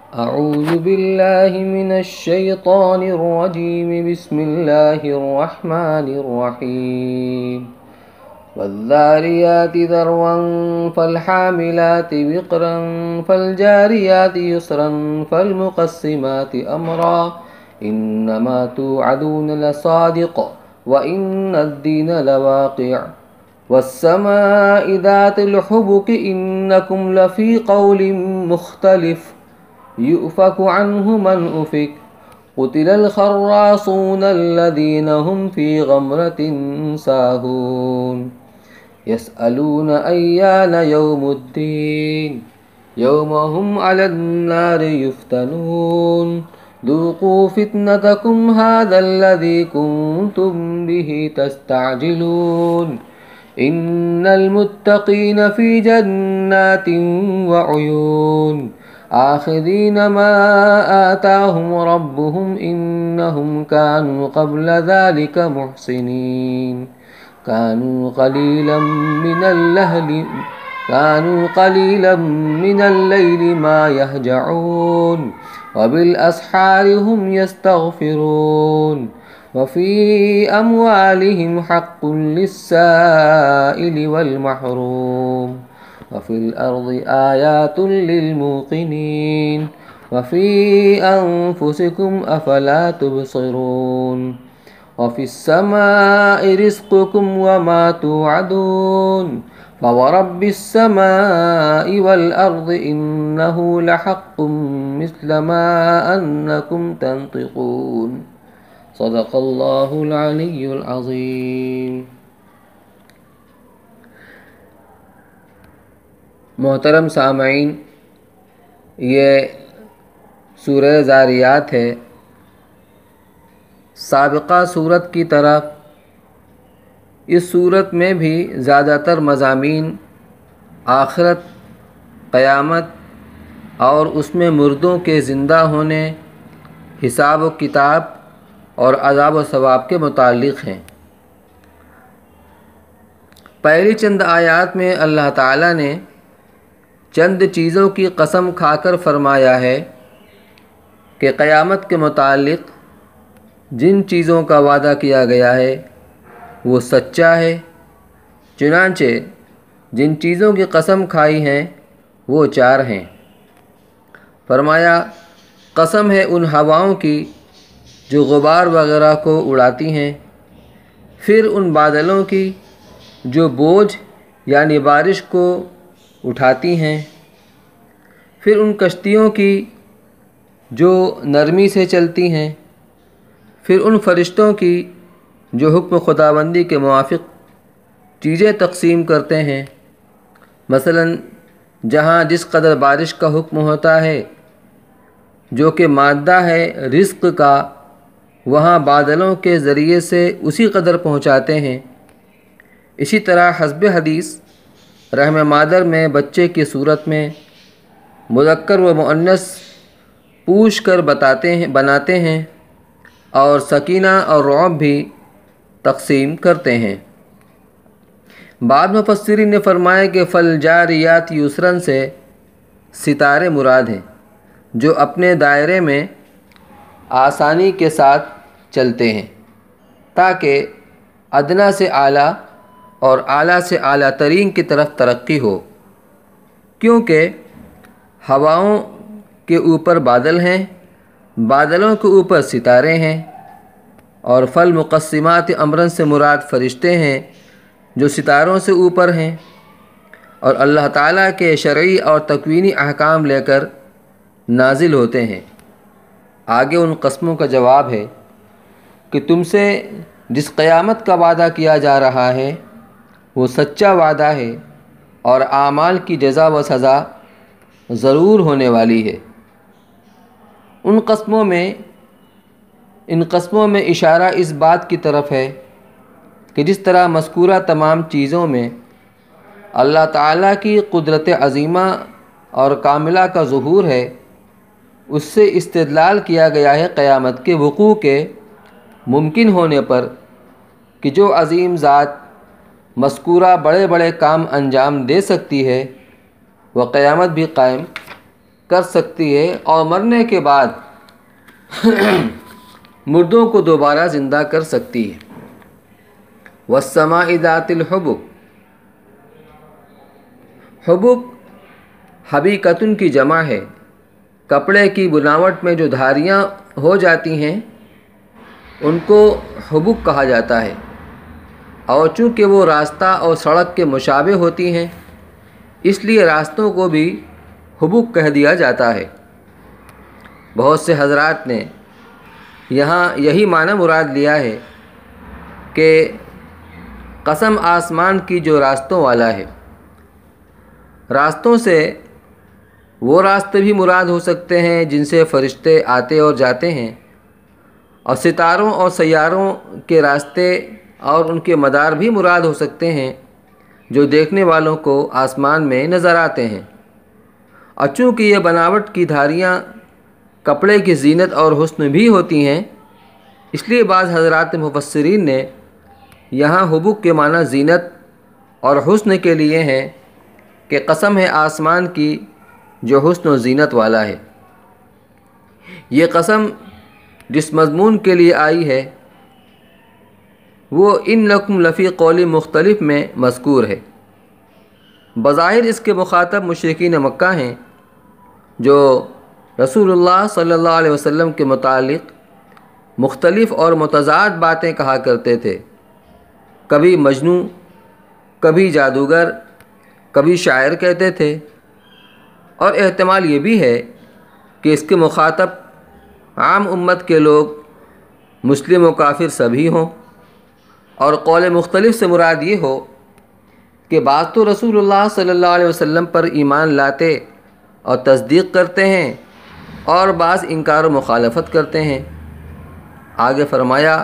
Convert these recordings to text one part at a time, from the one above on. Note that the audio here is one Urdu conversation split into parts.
أعوذ بالله من الشيطان الرجيم. بسم الله الرحمن الرحيم. والذاريات ذروا فالحاملات وقرا فالجاريات يسرا فالمقسمات أمرا إنما توعدون لصادق وإن الدين لواقع والسماء ذات الحبك إنكم لفي قول مختلف يؤفك عنه من أفك قتل الخراصون الذين هم في غمرة ساهون يسألون أيان يوم الدين يوم هم على النار يفتنون ذوقوا فتنتكم هذا الذي كنتم به تستعجلون إن المتقين في جنات وعيون آخذين ما آتاهم ربهم إنهم كانوا قبل ذلك محسنين كانوا قليلا من الليل ما يهجعون وبالأسحار هم يستغفرون وفي أموالهم حق للسائل والمحروم وفي الأرض آيات للموقنين وفي أنفسكم أفلا تبصرون وفي السماء رزقكم وما توعدون فورب السماء والأرض إنه لحق مثل ما أنكم تنطقون صدق الله العلي العظيم. محترم سامعین، یہ سورہ ذاریات ہے. سابقہ صورت کی طرح اس صورت میں بھی زیادہ تر مضامین آخرت، قیامت اور اس میں مردوں کے زندہ ہونے، حساب و کتاب اور عذاب و ثواب کے متعلق ہیں. پہلی چند آیات میں اللہ تعالیٰ نے چند چیزوں کی قسم کھا کر فرمایا ہے کہ قیامت کے متعلق جن چیزوں کا وعدہ کیا گیا ہے وہ سچا ہے. چنانچہ جن چیزوں کی قسم کھائی ہیں وہ 4 ہیں. فرمایا قسم ہے ان ہواؤں کی جو غبار وغیرہ کو اڑاتی ہیں، پھر ان بادلوں کی جو بوجھ یعنی بارش کو اٹھاتی ہیں، پھر ان کشتیوں کی جو نرمی سے چلتی ہیں، پھر ان فرشتوں کی جو حکم خداوندی کے موافق چیزیں تقسیم کرتے ہیں. مثلا جہاں جس قدر بارش کا حکم ہوتا ہے جو کہ مادہ ہے رزق کا، وہاں بادلوں کے ذریعے سے اسی قدر پہنچاتے ہیں. اسی طرح حسب حدیث رحم مادر میں بچے کی صورت میں مذکر و مؤنث پوچھ کر بناتے ہیں اور سکینہ اور رعب بھی تقسیم کرتے ہیں. بعض مفسرین نے فرمایا کہ فالجاریات یسرا سے ستارے مراد ہیں جو اپنے دائرے میں آسانی کے ساتھ چلتے ہیں تاکہ ادنا سے اعلیٰ اور اعلیٰ سے اعلیٰ ترین کی طرف ترقی ہو، کیونکہ ہواؤں کے اوپر بادل ہیں، بادلوں کے اوپر ستارے ہیں، اور فالمقسمات امرا سے مراد فرشتے ہیں جو ستاروں سے اوپر ہیں اور اللہ تعالیٰ کے شرعی اور تکوینی احکام لے کر نازل ہوتے ہیں. آگے ان قسموں کا جواب ہے کہ تم سے جس قیامت کا وعدہ کیا جا رہا ہے وہ سچا وعدہ ہے اور اعمال کی جزا و سزا ضرور ہونے والی ہے. ان قسموں میں اشارہ اس بات کی طرف ہے کہ جس طرح مذکورہ تمام چیزوں میں اللہ تعالیٰ کی قدرت عظیمہ اور کاملہ کا ظہور ہے، اس سے استدلال کیا گیا ہے قیامت کے وقوع کے ممکن ہونے پر کہ جو عظیم ذات مذکورہ بڑے بڑے کام انجام دے سکتی ہے وہ قیامت بھی قائم کر سکتی ہے اور مرنے کے بعد مردوں کو دوبارہ زندہ کر سکتی ہے۔ وَالسَّمَاءِ ذَاتِ الْحُبُكِ، حبک حبیقتن کی جمع ہے، کپڑے کی بناوٹ میں جو دھاریاں ہو جاتی ہیں ان کو حبک کہا جاتا ہے، اور چونکہ وہ راستہ اور سڑک کے مشابہ ہوتی ہیں اس لیے راستوں کو بھی حبک کہہ دیا جاتا ہے۔ بہت سے حضرات نے یہاں یہی معنی مراد لیا ہے کہ قسم آسمان کی جو راستوں والا ہے۔ راستوں سے وہ راستے بھی مراد ہو سکتے ہیں جن سے فرشتے آتے اور جاتے ہیں، اور ستاروں اور سیاروں کے راستے اور ان کے مدار بھی مراد ہو سکتے ہیں جو دیکھنے والوں کو آسمان میں نظر آتے ہیں۔ اور چونکہ یہ بناوٹ کی دھاریاں کپڑے کی زینت اور حسن بھی ہوتی ہیں اس لیے بعض حضرات مفسرین نے یہاں حبک کے معنی زینت اور حسن کے لیے ہیں کہ قسم ہے آسمان کی جو حسن و زینت والا ہے۔ یہ قسم جس مضمون کے لیے آئی ہے وہ ان لکم لفی قول مختلف میں مذکور ہے۔ بظاہر اس کے مخاطب مشرکین مکہ ہیں جو رسول اللہ صلی اللہ علیہ وسلم کے متعلق مختلف اور متضاد باتیں کہا کرتے تھے، کبھی مجنوں، کبھی جادوگر، کبھی شاعر کہتے تھے، اور احتمال یہ بھی ہے کہ اس کے مخاطب عام امت کے لوگ مسلم و کافر سبھی ہوں، اور قول مختلف سے مراد یہ ہو کہ بعض تو رسول اللہ صلی اللہ علیہ وسلم پر ایمان لاتے اور تصدیق کرتے ہیں اور بعض انکار و مخالفت کرتے ہیں۔ آگے فرمایا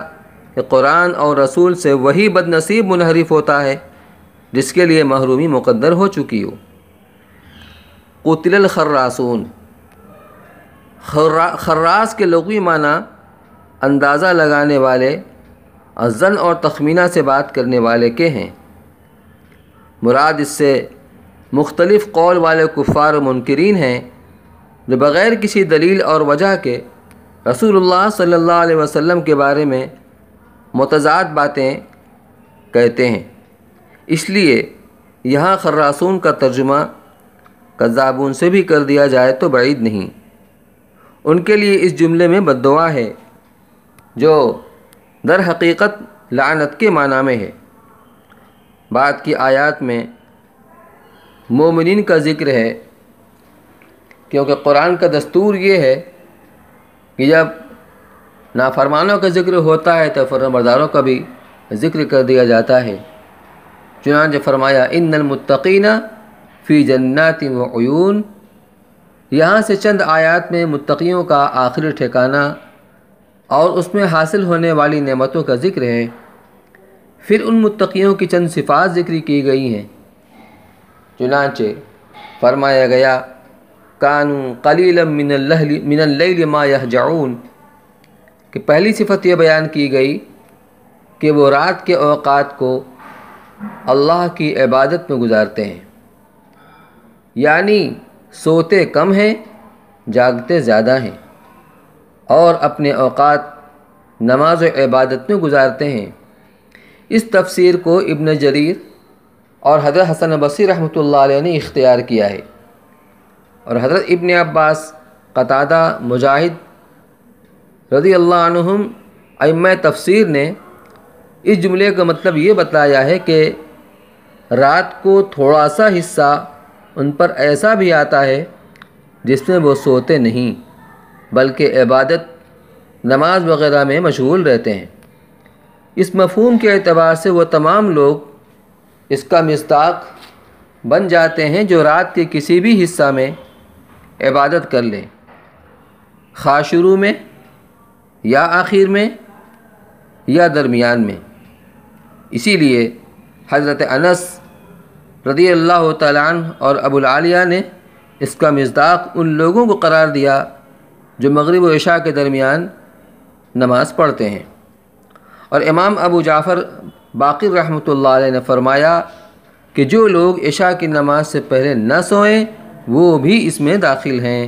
کہ قرآن اور رسول سے وہی بد نصیب منحرف ہوتا ہے جس کے لیے محرومی مقدر ہو چکی ہو۔ قتل الخراسون، خراس کے لغوی معنی اندازہ لگانے والے، ظن اور تخمینہ سے بات کرنے والے کے ہیں۔ مراد اس سے مختلف قول والے کفار و منکرین ہیں جو بغیر کسی دلیل اور وجہ کے رسول اللہ صلی اللہ علیہ وسلم کے بارے میں متضاد باتیں کہتے ہیں۔ اس لیے یہاں خراسون کا ترجمہ کذابون سے بھی کر دیا جائے تو بعید نہیں۔ ان کے لیے اس جملے میں بد دعا ہے جو در حقیقت لعنت کے معنی میں ہے۔ بعد کی آیات میں مومنین کا ذکر ہے، کیونکہ قرآن کا دستور یہ ہے کہ جب نافرمانوں کا ذکر ہوتا ہے تو فرمانبرداروں کا بھی ذکر کر دیا جاتا ہے۔ چنانچہ فرمایا ان المتقین فی جنات و عیون، یہاں سے چند آیات میں متقیوں کا آخری ٹھکانہ اور اس میں حاصل ہونے والی نعمتوں کا ذکر ہے۔ پھر ان متقیوں کی چند صفات ذکر کی گئی ہیں۔ چنانچہ فرمایا گیا کانوا قلیلا من اللیل ما یہجعون، کہ پہلی صفت یہ بیان کی گئی کہ وہ رات کے اوقات کو اللہ کی عبادت میں گزارتے ہیں، یعنی سوتے کم ہیں جاگتے زیادہ ہیں، اور اپنے اوقات نماز و عبادت میں گزارتے ہیں۔ اس تفسیر کو ابن جریر اور حضرت حسن بصری رحمۃ اللہ علیہ نے اختیار کیا ہے، اور حضرت ابن عباس، قتادہ، مجاہد رضی اللہ عنہم ائمہ تفسیر نے اس جملے کا مطلب یہ بتایا ہے کہ رات کو تھوڑا سا حصہ ان پر ایسا بھی آتا ہے جس میں وہ سوتے نہیں بلکہ عبادت، نماز وغیرہ میں مشغول رہتے ہیں۔ اس مفہوم کے اعتبار سے وہ تمام لوگ اس کا مصداق بن جاتے ہیں جو رات کے کسی بھی حصہ میں عبادت کر لیں، خواہ شروع میں یا آخر میں یا درمیان میں۔ اسی لیے حضرت انس رضی اللہ تعالیٰ عنہ اور ابو العالیہ نے اس کا مصداق ان لوگوں کو قرار دیا جو مغرب و عشاء کے درمیان نماز پڑھتے ہیں۔ اور امام ابو جعفر باقر رحمۃ اللہ علیہ نے فرمایا کہ جو لوگ عشاء کی نماز سے پہلے نہ سوئیں وہ بھی اس میں داخل ہیں۔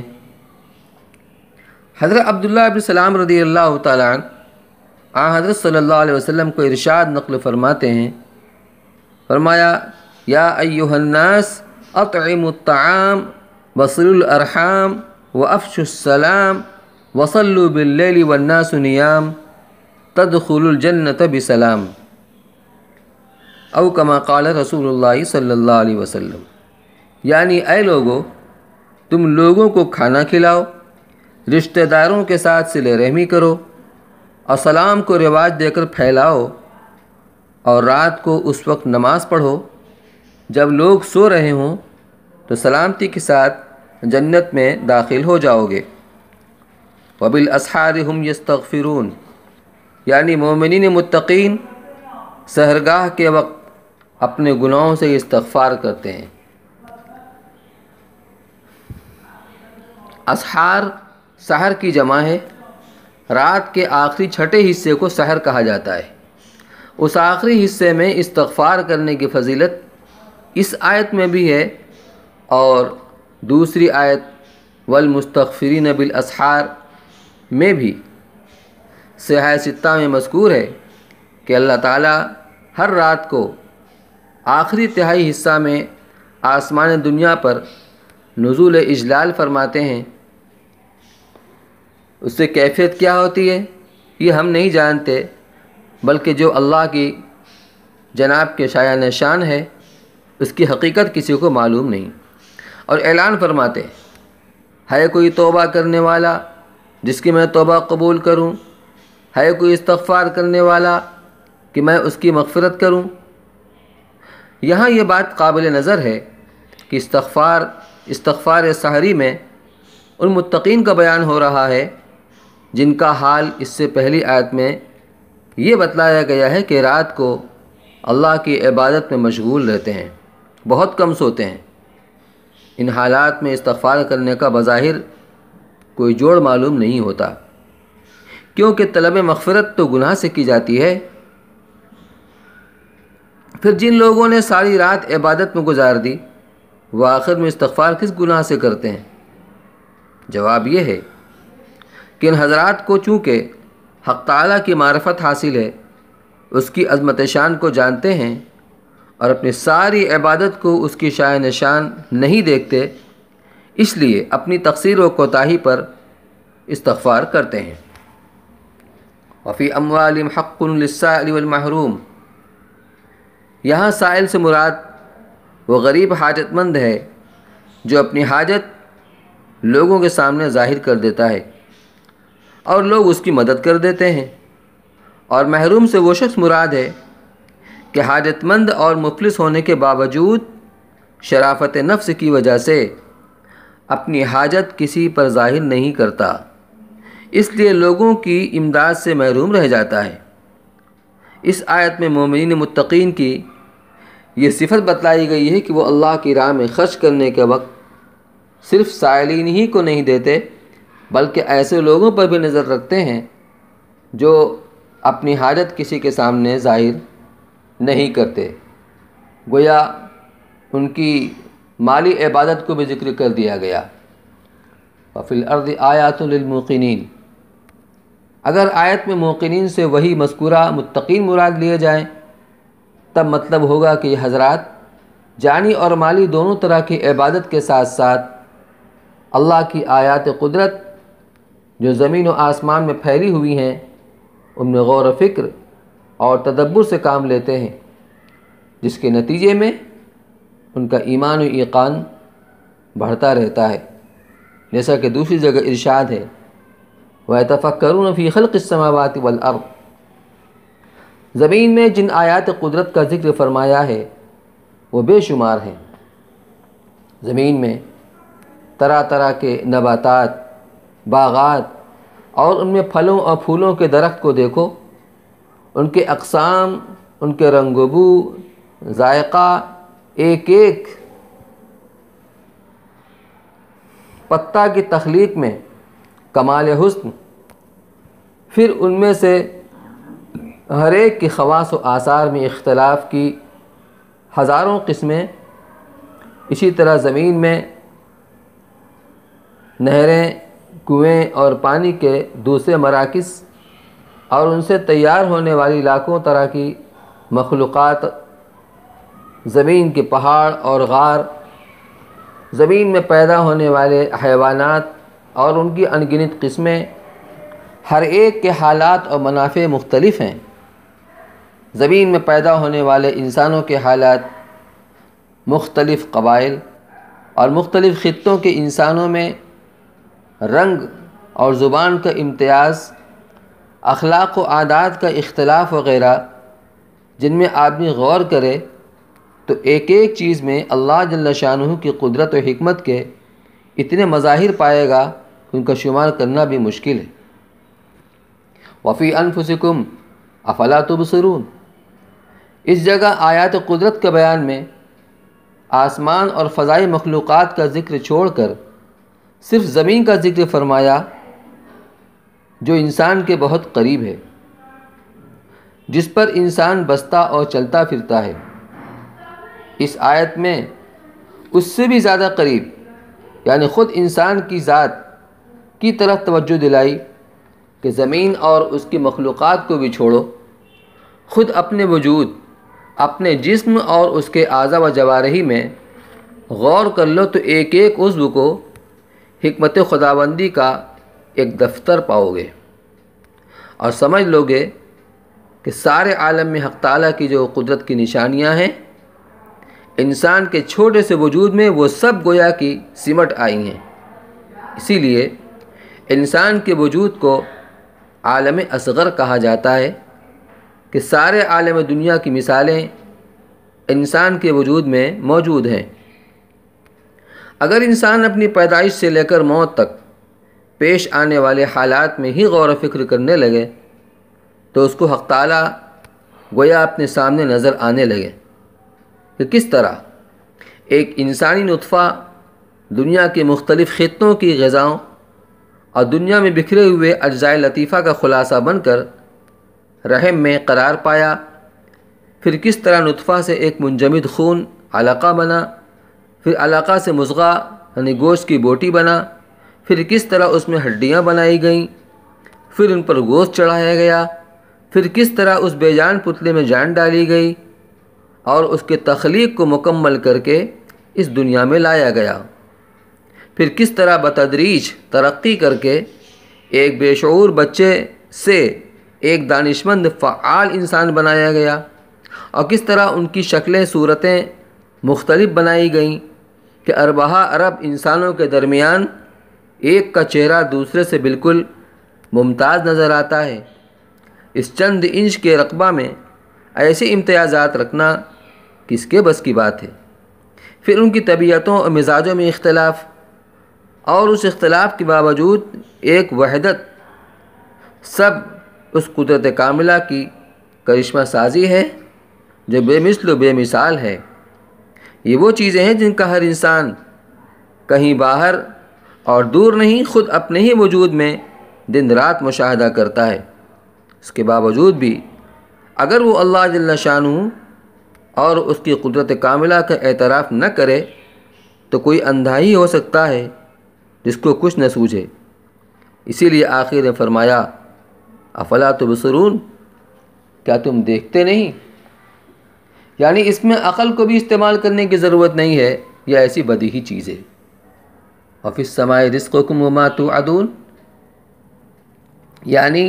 حضرت عبداللہ بن سلام رضی اللہ تعالیٰ عنہ حضرت صلی اللہ علیہ وسلم کو ارشاد نقل فرماتے ہیں، فرمایا یا ایھا الناس اطعموا الطعام وصلوا الارحام وافشوا السلام وصلوا باللیل والناس نیام تدخلوا الجنۃ بسلام، او کما قال رسول اللہ صلی اللہ علیہ وسلم، یعنی اے لوگو، تم لوگوں کو کھانا کھلاؤ، رشتہ داروں کے ساتھ صلہ رحمی کرو اور سلام کو رواج دے کر پھیلاؤ، اور رات کو اس وقت نماز پڑھو جب لوگ سو رہے ہوں، تو سلامتی کے ساتھ جنت میں داخل ہو جاؤ گے۔ وبالاسحار هم یستغفرون، یعنی مومنین متقین سحرگاہ کے وقت اپنے گناہوں سے استغفار کرتے ہیں۔ اسحار سحر کی جمع ہے، رات کے آخری چھٹے حصے کو سحر کہا جاتا ہے۔ اس آخری حصے میں استغفار کرنے کی فضیلت اس آیت میں بھی ہے، اور دوسری آیت والمستغفرین بالاسحار میں بھی صحیح ستہ میں مذکور ہے کہ اللہ تعالیٰ ہر رات کو آخری تہائی حصہ میں آسمان دنیا پر نزول اجلال فرماتے ہیں۔ اس سے کیفیت کیا ہوتی ہے یہ ہم نہیں جانتے، بلکہ جو اللہ کی جناب کے شایان شان ہے اس کی حقیقت کسی کو معلوم نہیں، اور اعلان فرماتے ہے کوئی توبہ کرنے والا جس کی میں توبہ قبول کروں، ہے کوئی استغفار کرنے والا کہ میں اس کی مغفرت کروں۔ یہاں یہ بات قابل نظر ہے کہ استغفار سحری میں ان متقین کا بیان ہو رہا ہے جن کا حال اس سے پہلی آیت میں یہ بتلایا گیا ہے کہ رات کو اللہ کی عبادت میں مشغول رہتے ہیں، بہت کم سوتے ہیں۔ ان حالات میں استغفار کرنے کا بظاہر کوئی جوڑ معلوم نہیں ہوتا، کیونکہ طلب مغفرت تو گناہ سے کی جاتی ہے۔ پھر جن لوگوں نے ساری رات عبادت میں گزار دی وہ آخر میں استغفار کس گناہ سے کرتے ہیں؟ جواب یہ ہے کہ ان حضرات کو چونکہ حق تعالیٰ کی معرفت حاصل ہے، اس کی عظمت شان کو جانتے ہیں اور اپنی ساری عبادت کو اس کی شان شان نہیں دیکھتے، اس لیے اپنی تقصیر و کوتاہی پر استغفار کرتے ہیں۔ وفی اموالہم حق للسائل والمحروم، یہاں سائل سے مراد وہ غریب حاجت مند ہے جو اپنی حاجت لوگوں کے سامنے ظاہر کر دیتا ہے اور لوگ اس کی مدد کر دیتے ہیں، اور محروم سے وہ شخص مراد ہے کہ حاجت مند اور مفلس ہونے کے باوجود شرافت نفس کی وجہ سے اپنی حاجت کسی پر ظاہر نہیں کرتا، اس لیے لوگوں کی امداد سے محروم رہ جاتا ہے۔ اس آیت میں مومنین متقین کی یہ صفت بتلائی گئی ہے کہ وہ اللہ کی راہ میں خرچ کرنے کے وقت صرف سائلین ہی کو نہیں دیتے، بلکہ ایسے لوگوں پر بھی نظر رکھتے ہیں جو اپنی حاجت کسی کے سامنے ظاہر نہیں کرتے، گویا ان کی مالی عبادت کو بھی ذکر کر دیا گیا۔ وفی الارض آیات للموقنین، اگر آیت میں موقنین سے وہی مذکورہ متقین مراد لیے جائیں تب مطلب ہوگا کہ یہ حضرات جانی اور مالی دونوں طرح کی عبادت کے ساتھ ساتھ اللہ کی آیات قدرت جو زمین و آسمان میں پھیلی ہوئی ہیں ان میں غور و فکر اور تدبر سے کام لیتے ہیں، جس کے نتیجے میں ان کا ایمان و ایقان بڑھتا رہتا ہے، جیسا کہ دوسری جگہ ارشاد ہے وَيَتَفَكَّرُونَ فِي خَلْقِ السَّمَاوَاتِ وَالْأَرْضِ، زمین میں جن آیات قدرت کا ذکر فرمایا ہے وہ بے شمار ہیں۔ زمین میں طرح طرح کے نباتات، باغات اور ان میں پھلوں اور پھولوں کے درخت کو دیکھو، ان کے اقسام، ان کے رنگ و بو، ذائقہ، ایک ایک پتا کی تخلیق میں کمال حسن، پھر ان میں سے ہر ایک کی خواص و آثار میں اختلاف کی ہزاروں قسمیں۔ اسی طرح زمین میں نہریں، کنویں اور پانی کے دوسرے مراکز اور ان سے تیار ہونے والی لاکھوں طرح کی مخلوقات، زمین کے پہاڑ اور غار، زمین میں پیدا ہونے والے حیوانات اور ان کی انگنت قسمیں، ہر ایک کے حالات اور منافع مختلف ہیں۔ زمین میں پیدا ہونے والے انسانوں کے حالات، مختلف قبائل اور مختلف خطوں کے انسانوں میں رنگ اور زبان کا امتیاز، اخلاق و عادات کا اختلاف وغیرہ، جن میں آدمی غور کرے تو ایک ایک چیز میں اللہ جل شانہ کی قدرت و حکمت کے اتنے مظاہر پائے گا کہ ان کا شمار کرنا بھی مشکل ہے۔ وفی انفسکم افلا تبصرون، اس جگہ آیات قدرت کے بیان میں آسمان اور فضائی مخلوقات کا ذکر چھوڑ کر صرف زمین کا ذکر فرمایا، جو انسان کے بہت قریب ہے، جس پر انسان بستا اور چلتا پھرتا ہے۔ اس آیت میں اس سے بھی زیادہ قریب یعنی خود انسان کی ذات کی طرف توجہ دلائی کہ زمین اور اس کی مخلوقات کو بھی چھوڑو، خود اپنے وجود، اپنے جسم اور اس کے اعضاء و جوارح میں غور کر لو تو ایک ایک عضو کو حکمت خداوندی کا ایک دفتر پاؤ گے اور سمجھ لو گے کہ سارے عالم میں حق تعالیٰ کی جو قدرت کی نشانیاں ہیں، انسان کے چھوٹے سے وجود میں وہ سب گویا کی سمٹ آئی ہیں۔ اسی لیے انسان کے وجود کو عالم اصغر کہا جاتا ہے کہ سارے عالم دنیا کی مثالیں انسان کے وجود میں موجود ہیں۔ اگر انسان اپنی پیدائش سے لے کر موت تک پیش آنے والے حالات میں ہی غور و فکر کرنے لگے تو اس کو حق تعالیٰ گویا اپنے سامنے نظر آنے لگے کہ کس طرح ایک انسانی نطفہ دنیا کے مختلف خطوں کی غذاؤں اور دنیا میں بکھرے ہوئے اجزائے لطیفہ کا خلاصہ بن کر رحم میں قرار پایا، پھر کس طرح نطفہ سے ایک منجمد خون علقہ بنا، پھر علقہ سے مضغہ یعنی گوشت کی بوٹی بنا، پھر کس طرح اس میں ہڈیاں بنائی گئیں، پھر ان پر گوشت چڑھایا گیا، پھر کس طرح اس بے جان پتلے میں جان ڈالی گئی اور اس کے تخلیق کو مکمل کر کے اس دنیا میں لایا گیا، پھر کس طرح بتدریج ترقی کر کے ایک بے شعور بچے سے ایک دانشمند فعال انسان بنایا گیا، اور کس طرح ان کی شکلیں صورتیں مختلف بنائی گئیں کہ اربعہ ارب انسانوں کے درمیان ایک کا چہرہ دوسرے سے بالکل ممتاز نظر آتا ہے۔ اس چند انچ کے رقبہ میں ایسے امتیازات رکھنا کس کے بس کی بات ہے؟ پھر ان کی طبیعتوں اور مزاجوں میں اختلاف، اور اس اختلاف کے باوجود ایک وحدت، سب اس قدرت کاملہ کی کرشمہ سازی ہے جو بے مثل و بے مثال ہے۔ یہ وہ چیزیں ہیں جن کا ہر انسان کہیں باہر اور دور نہیں، خود اپنے ہی وجود میں دن رات مشاہدہ کرتا ہے۔ اس کے باوجود بھی اگر وہ اللہ جل شانہ اور اس کی قدرت کاملہ کا اعتراف نہ کرے تو کوئی اندھا ہی ہو سکتا ہے جس کو کچھ نہ سوجھے۔ اسی لیے آخر نے فرمایا افلا تبصرون، کیا تم دیکھتے نہیں؟ یعنی اس میں عقل کو بھی استعمال کرنے کی ضرورت نہیں ہے، یہ ایسی بدیہی چیز ہے۔ وفی السماء رزقکم وما توعدون، یعنی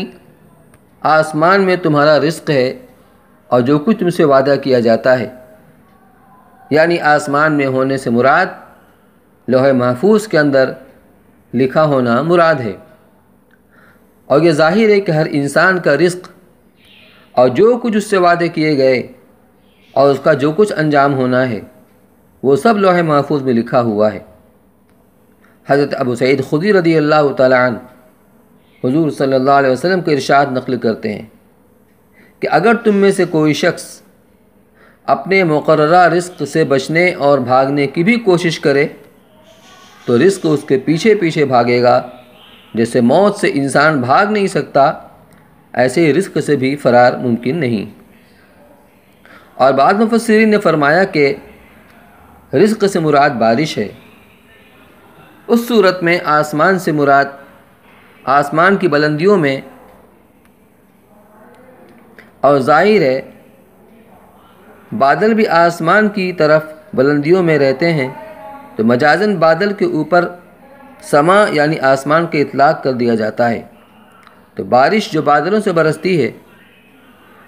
آسمان میں تمہارا رزق ہے اور جو کچھ تم سے وعدہ کیا جاتا ہے، یعنی آسمان میں ہونے سے مراد لوح محفوظ کے اندر لکھا ہونا مراد ہے۔ اور یہ ظاہر ہے کہ ہر انسان کا رزق اور جو کچھ اس سے وعدے کیے گئے اور اس کا جو کچھ انجام ہونا ہے وہ سب لوح محفوظ میں لکھا ہوا ہے۔ حضرت ابو سعید خدری رضی اللہ تعالی عنہ حضور صلی اللہ علیہ وسلم کے ارشاد نقل کرتے ہیں کہ اگر تم میں سے کوئی شخص اپنے مقررہ رزق سے بچنے اور بھاگنے کی بھی کوشش کرے تو رزق اس کے پیچھے پیچھے بھاگے گا، جیسے موت سے انسان بھاگ نہیں سکتا ایسے ہی رزق سے بھی فرار ممکن نہیں۔ اور بعض مفسرین نے فرمایا کہ رزق سے مراد بارش ہے، اس صورت میں آسمان سے مراد آسمان کی بلندیوں میں اور ظاہر ہے بادل بھی آسمان کی طرف بلندیوں میں رہتے ہیں، تو مجازاً بادل کے اوپر سما یعنی آسمان کا اطلاق کر دیا جاتا ہے۔ تو بارش جو بادلوں سے برستی ہے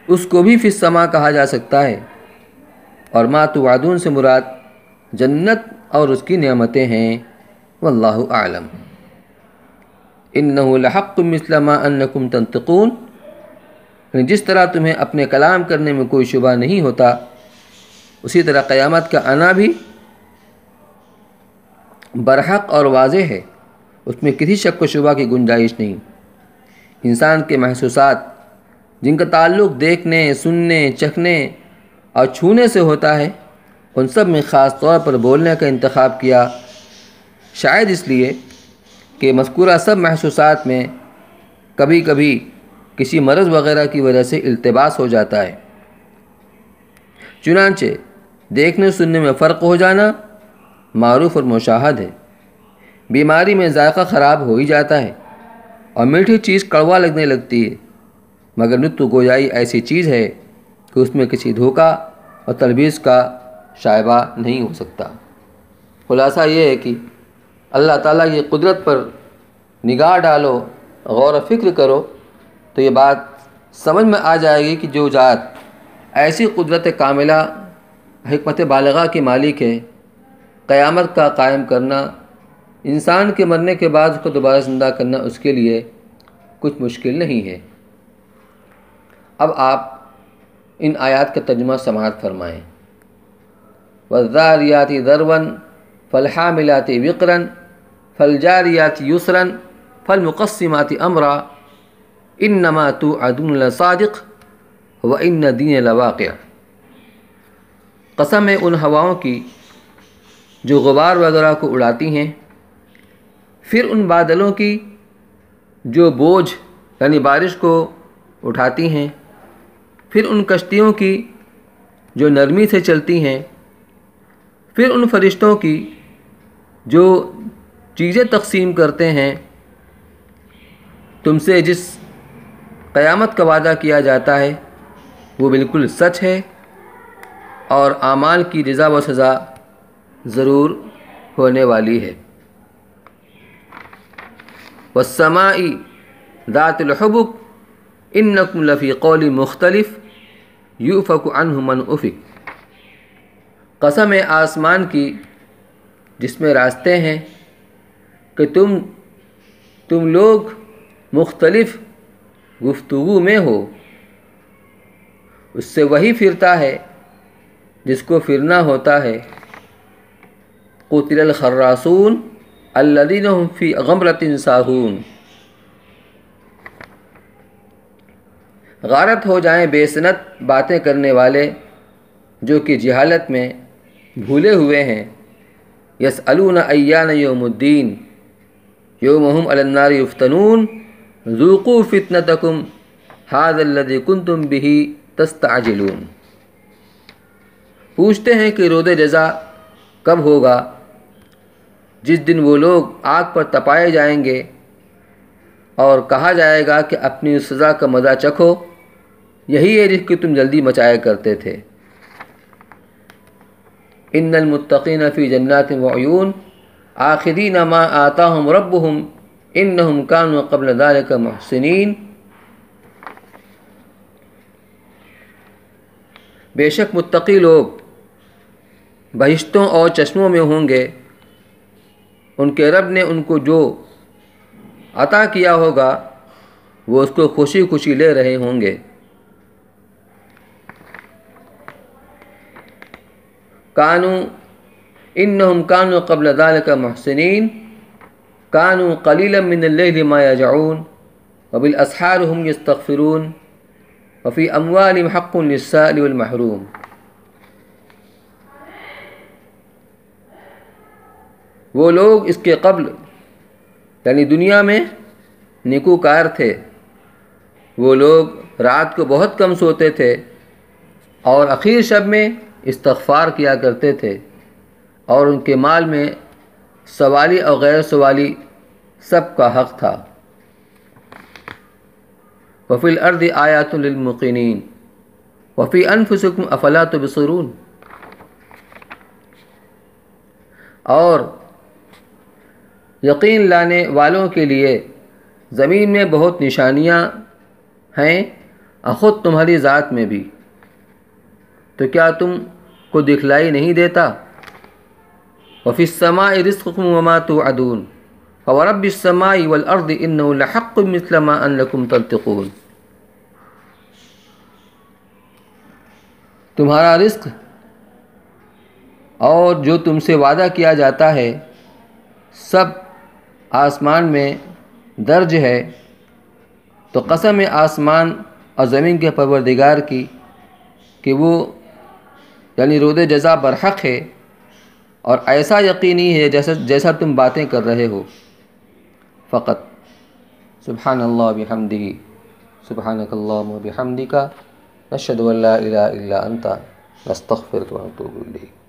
اس کو بھی فی السما کہا جا سکتا ہے، اور ما توعدون سے مراد جنت اور اس کی نعمتیں ہیں۔ واللہ اعلم۔ انہ لحق مثل ما انکم تنطقون، جس طرح تمہیں اپنے کلام کرنے میں کوئی شبہ نہیں ہوتا، اسی طرح قیامت کا آنا بھی برحق اور واضح ہے، اس میں کسی شک و شبہ کی گنجائش نہیں۔ انسان کے محسوسات جن کا تعلق دیکھنے، سننے، چکھنے اور چھونے سے ہوتا ہے، ان سب میں خاص طور پر بولنے کا انتخاب کیا، شاید اس لیے کہ مذکورہ سب محسوسات میں کبھی کبھی کسی مرض وغیرہ کی وجہ سے التباس ہو جاتا ہے۔ چنانچہ دیکھنے سننے میں فرق ہو جانا معروف اور مشاہد ہے۔ بیماری میں ذائقہ خراب ہو ہی جاتا ہے اور میٹھی چیز کڑوا لگنے لگتی ہے، مگر نطق گویائی ایسی چیز ہے کہ اس میں کسی دھوکہ اور تلبیس کا شائبہ نہیں ہو سکتا۔ خلاصہ یہ ہے کہ اللہ تعالیٰ کی قدرت پر نگاہ ڈالو، غور و فکر کرو تو یہ بات سمجھ میں آ جائے گی کہ جو ذات ایسی قدرت کاملہ، حکمت بالغہ کی مالک ہے، قیامت کا قائم کرنا، انسان کے مرنے کے بعد اس کو دوبارہ زندہ کرنا اس کے لیے کچھ مشکل نہیں ہے۔ اب آپ ان آیات کا ترجمہ سماعت فرمائیں۔ وَالذَّارِيَاتِ ذَرْوًا فَالْحَامِلَاتِ وِقْرًا فَالْجَارِيَاتِ يُسْرًا فَالْمُقَسِّمَاتِ أَمْرًا إِنَّمَا تُوعَدُونَ لَصَادِقٌ وَإِنَّ الدِّينَ لَوَاقِعٌ۔ قسم ہے ان ہواؤں کی جو غبار وغیرہ کو اڑاتی ہیں، پھر ان بادلوں کی جو بوجھ یعنی بارش کو اٹھاتی ہیں، پھر ان کشتیوں کی جو نرمی سے چلتی ہیں، پھر ان فرشتوں کی جو چیزیں تقسیم کرتے ہیں۔ تم سے جس قیامت کا وعدہ کیا جاتا ہے وہ بالکل سچ ہے، اور اعمال کی جزا و سزا ضرور ہونے والی ہے۔ والسماء ذات الحبک انکم لفی قول مختلف یؤفک عنہ من افک۔ قسم ہے آسمان کی جس میں راستے ہیں کہ تم لوگ مختلف گفتگو میں ہو، اس سے وہی پھرتا ہے جس کو پھرنا ہوتا ہے۔ قتل الخراصون الذین هم فی غمرۃ ساہون۔ غارت ہو جائیں بے سنت باتیں کرنے والے جو کہ جہالت میں بھولے ہوئے ہیں۔ یسألون ایان یوم الدین یوم هم علی النار یفتنون ذوقوا فتنتکم ھذا الذی کنتم بہ تستعجلون۔ پوچھتے ہیں کہ روز جزا کب ہوگا، جس دن وہ لوگ آگ پر تپائے جائیں گے اور کہا جائے گا کہ اپنی اس سزا کا مزہ چکھو، یہی ہے جس کی تم جلدی مچایا کرتے تھے۔ ان المتقین فی جنات وعیون آخذین ما آتاہم ربہم انہم کانوا قبل ذلک محسنین۔ بے شک متقی لوگ بہشتوں اور چشموں میں ہوں گے، ان کے رب نے ان کو جو عطا کیا ہوگا وہ اس کو خوشی خوشی لے رہے ہوں گے۔ انہم کانوا قبل ذلک محسنین کانوا قلیلا من اللیل ما یہجعون وبالاسحار هم یستغفرون وفی اموالہم حق للسائل والمحروم۔ وہ لوگ اس کے قبل یعنی دنیا میں نیکوکار تھے، وہ لوگ رات کو بہت کم سوتے تھے اور اخیر شب میں استغفار کیا کرتے تھے، اور ان کے مال میں سوالی اور غیر سوالی سب کا حق تھا۔ وفی الارض آیات للموقنین وفی انفسکم افلا تبصرون، اور یقین لانے والوں کے لیے زمین میں بہت نشانیاں ہیں اور خود تمہاری ذات میں بھی، تو کیا تم کو دکھلائی نہیں دیتا؟ وفی السماء رزقکم وما توعدون فورب السماء والارض انه لحق مثل ما انکم تنطقون، تمہارا رزق اور جو تم سے وعدہ کیا جاتا ہے سب آسمان میں درج ہے، تو قسم ہے آسمان اور زمین کے پروردگار کی کہ وہ یعنی رود جزا برحق ہے اور ایسا یقینی ہے جیسا تم باتیں کر رہے ہو۔ فقط سبحان اللہ بحمدہ سبحانک اللہم وبحمدک نشہد ان لا الہ الا انت نستغفرک ونتوب الیک۔